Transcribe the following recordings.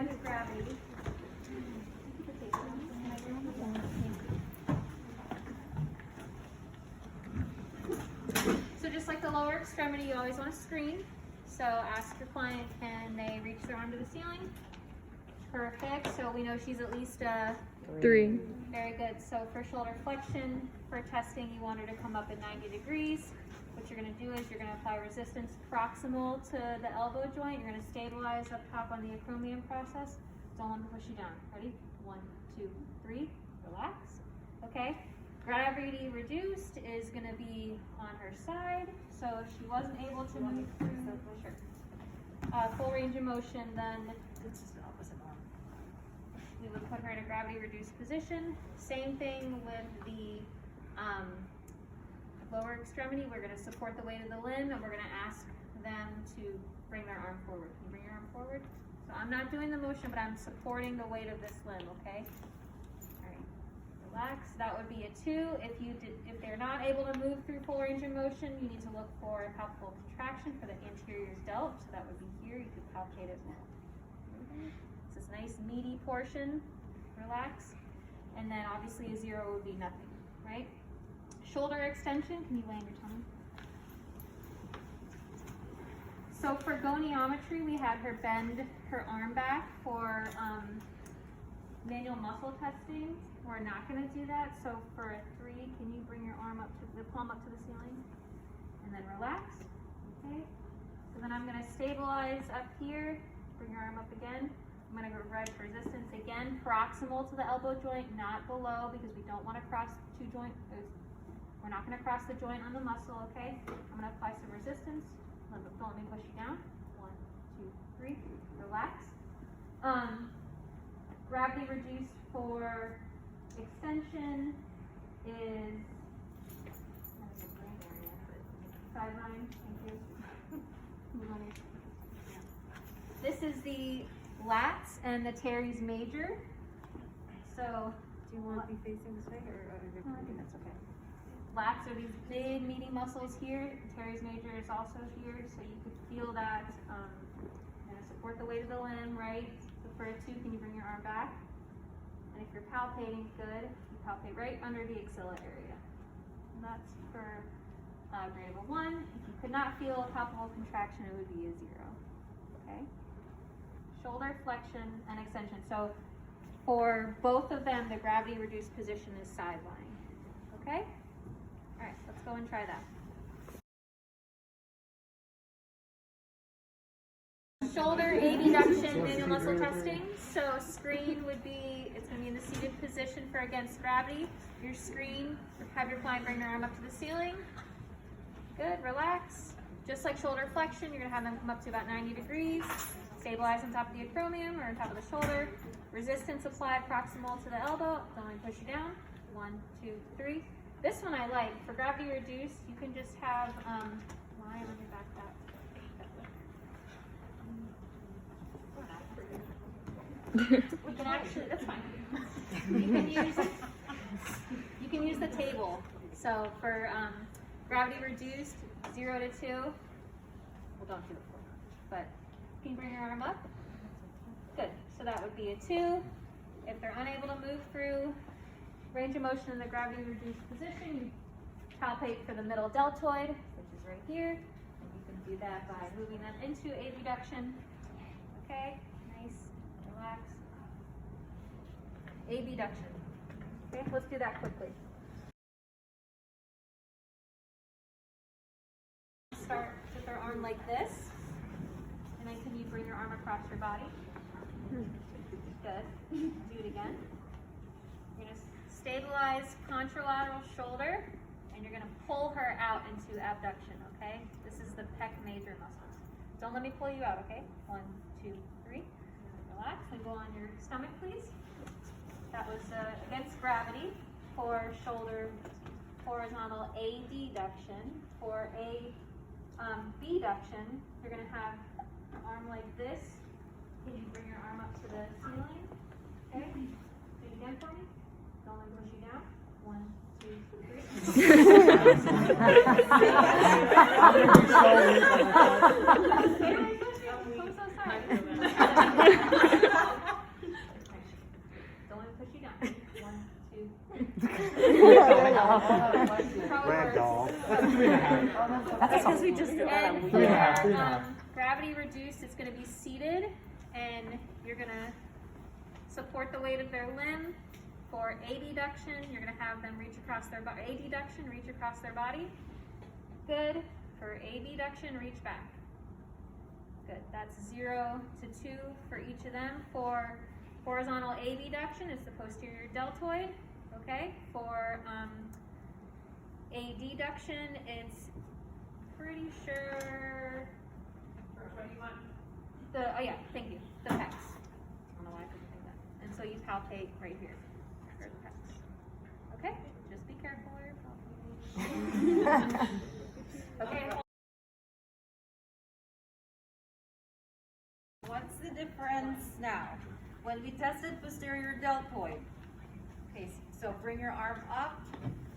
against gravity. So just like the lower extremity, you always want to screen. So ask your client, can they reach their arm to the ceiling? Perfect. So we know she's at least 3. Very good. So for shoulder flexion, for testing, you want her to come up at 90 degrees. What you're going to do is you're going to apply resistance proximal to the elbow joint. You're going to stabilize up top on the acromion process. Don't let me push you down. Ready? 1, 2, 3. Relax. Okay. Gravity reduced is going to be on her side. So if she wasn't able to move through, sure. Full range of motion, then This is the opposite arm. we would put her in a gravity reduced position. Same thing with the lower extremity. We're going to support the weight of the limb, and we're going to ask them to bring their arm forward. Can you bring your arm forward? So I'm not doing the motion, but I'm supporting the weight of this limb, okay? All right, relax. That would be a 2. If they're not able to move through full range of motion, you need to look for palpable contraction for the anterior delt. So that would be here. You could palpate it now. This is nice meaty portion. Relax. And then obviously a 0 would be nothing, right? Shoulder extension, can you lay on your tummy? So for goniometry, we had her bend her arm back for manual muscle testing. We're not going to do that. So for a 3, can you bring your arm up to the palm up to the ceiling? And then relax. Okay. So then I'm going to stabilize up here. Bring your arm up again. I'm going to go right for resistance again, proximal to the elbow joint, not below, because we don't want to cross two joints. We're not going to cross the joint on the muscle, okay? I'm going to apply some resistance. Don't let me push you down. 1, 2, 3. Relax. Gravity reduced for extension is sideline. Thank you. This is the lats and the teres major. So, Do you want to be facing this way or I think that's okay. Lats are these big meaty muscles here. Teres major is also here, so you could feel that. You're gonna support the weight of the limb, right? So for a 2, can you bring your arm back? And if you're palpating, good. You palpate right under the axilla area. And that's for grade of a 1. If you could not feel a palpable contraction, it would be a 0. Okay. Shoulder flexion and extension. So for both of them, the gravity reduced position is sideline. Okay? All right, let's go and try that. Shoulder abduction manual muscle testing. So screen would be, it's going to be in the seated position for against gravity. Your screen, have your client bring their arm up to the ceiling. Good, relax. Just like shoulder flexion, you're going to have them come up to about 90 degrees. Stabilize on top of the acromion or on top of the shoulder. Resistance applied proximal to the elbow. Don't let me push you down. 1, 2, 3. This one I like. For gravity reduced, you can just have lie on your back we can actually, that's fine. You can use the table. So for gravity reduced, 0 to 2. Well, don't do it for her, but can you bring your arm up? Good. So that would be a 2. If they're unable to move through range of motion in the gravity reduced position, you palpate for the middle deltoid, which is right here. And you can do that by moving them into abduction. Okay, nice, relax. Abduction. Okay, let's do that quickly. Start with our arm like this. And then can you bring your arm across your body? Good. Do it again. You're going to stabilize contralateral shoulder, and you're going to pull her out into abduction, okay? This is the pec major muscles. Don't let me pull you out, okay? 1, 2, 3. Relax and go on your stomach, please. That was against gravity for shoulder horizontal adduction. For a abduction, you're going to have your arm like this. Can you bring your arm up to the ceiling? Okay. Do it again for me. Don't let me push you down. 1, 2, 3. I'm so sorry. push you down. 1, 2, 3. Ragdoll. That's because we just did that. And Three and a half, for, 3.5. gravity reduced, it's going to be seated, and you're going to support the weight of their limb. For adduction, you're going to have them reach across their body. Adduction, reach across their body. Good. For abduction, reach back. Good. That's 0 to 2 for each of them. For horizontal abduction, it's the posterior deltoid. Okay. For adduction, it's pretty sure. What do you want? Oh yeah, thank you. The pecs. I don't know why I couldn't think that. And so you palpate right here for the pecs. Okay. Just be careful where you're palpating. Okay. What's the difference now? When we tested posterior deltoid, okay, so bring your arm up.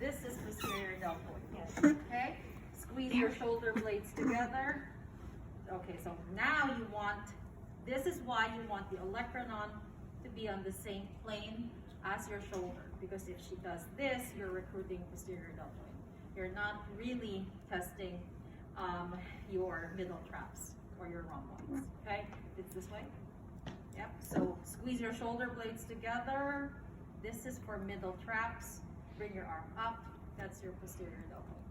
This is posterior deltoid. Yes. Okay. Squeeze your shoulder blades together. Okay, so now you want, this is why you want the olecranon to be on the same plane as your shoulder, because if she does this, you're recruiting posterior deltoid. You're not really testing your middle traps or your rhomboids, okay? It's this way. Yep, so squeeze your shoulder blades together. This is for middle traps. Bring your arm up. That's your posterior deltoid.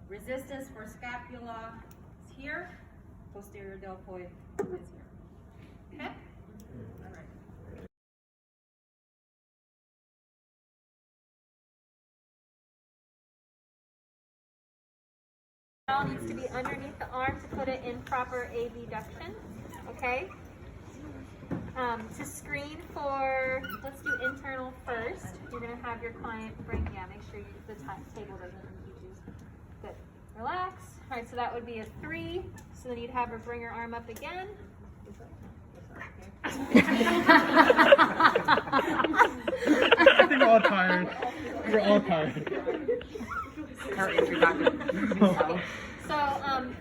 Resistance for scapula is here. Posterior deltoid is here. Okay? All right. All needs to be underneath the arm to put it in proper abduction. Okay? To screen for, let's do internal first. You're going to have your client bring, make sure the table doesn't impede you. Good. Relax. All right, so that would be a 3. So then you'd have her bring her arm up again. I think we're all tired. We're all tired. So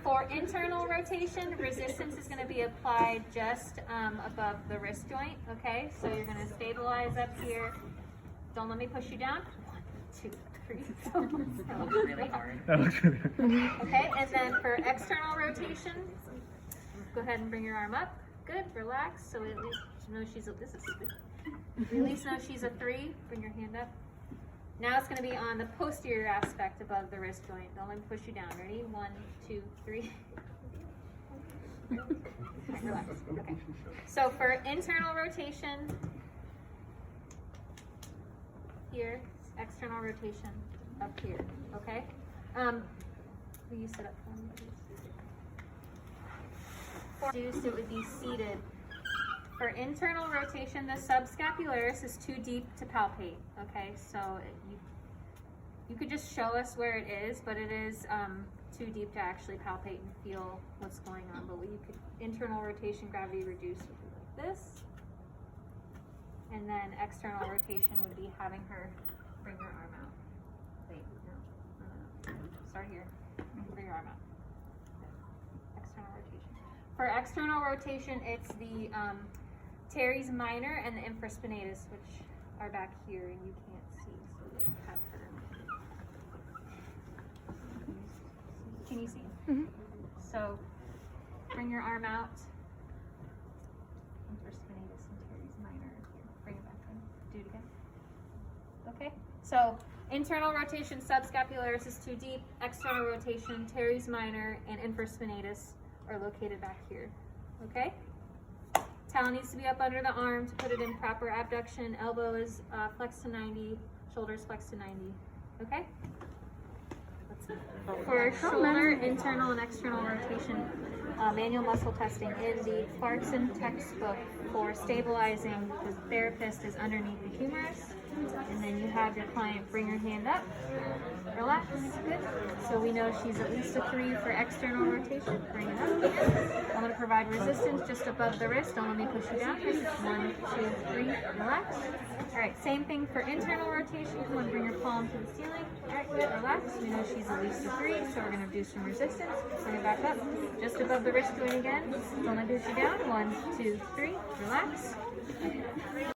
for internal rotation, resistance is going to be applied just above the wrist joint. Okay, so you're going to stabilize up here. Don't let me push you down. 1, 2, 3. That looks really hard. That looks really good. Okay, and then for external rotation, go ahead and bring your arm up. Good, relax. So at least know she's a, this is good. At least know she's a 3. Bring your hand up. Now it's going to be on the posterior aspect above the wrist joint. Don't let me push you down. Ready? 1, 2, 3. Right, relax. Okay. So for internal rotation, here, external rotation up here. Okay. Will you sit up for me, please? For reduced, it would be seated. For internal rotation, the subscapularis is too deep to palpate. Okay, so you could just show us where it is, but it is too deep to actually palpate and feel what's going on. But you could internal rotation, gravity reduced would be like this, and then external rotation would be having her bring her arm out. Wait, no. Start here. Bring your arm out. External rotation. For external rotation, it's the teres minor and the infraspinatus, which are back here and you can't see, so they have her. Can you see? Mm-hmm. So bring your arm out. Infraspinatus and teres minor. Bring it back in. Do it again. Okay. So internal rotation, subscapularis is too deep. External rotation, teres minor and infraspinatus are located back here. Okay. Towel needs to be up under the arm to put it in proper abduction. Elbow is flexed to 90, shoulders flexed to 90. Okay? For shoulder, internal and external rotation, manual muscle testing in the Clarkson textbook for stabilizing, the therapist is underneath the humerus. And then you have your client bring her hand up, relax, good. So we know she's at least a 3 for external rotation. Bring it up. I'm going to provide resistance just above the wrist. Don't let me push you down. 1, 2, 3, relax. All right, same thing for internal rotation. Come on, bring your palm to the ceiling. All right, good, relax. We know she's at least a 3, so we're going to do some resistance. Bring it back up, just above the wrist joint again. Don't let me push you down. 1, 2, 3, relax. Okay.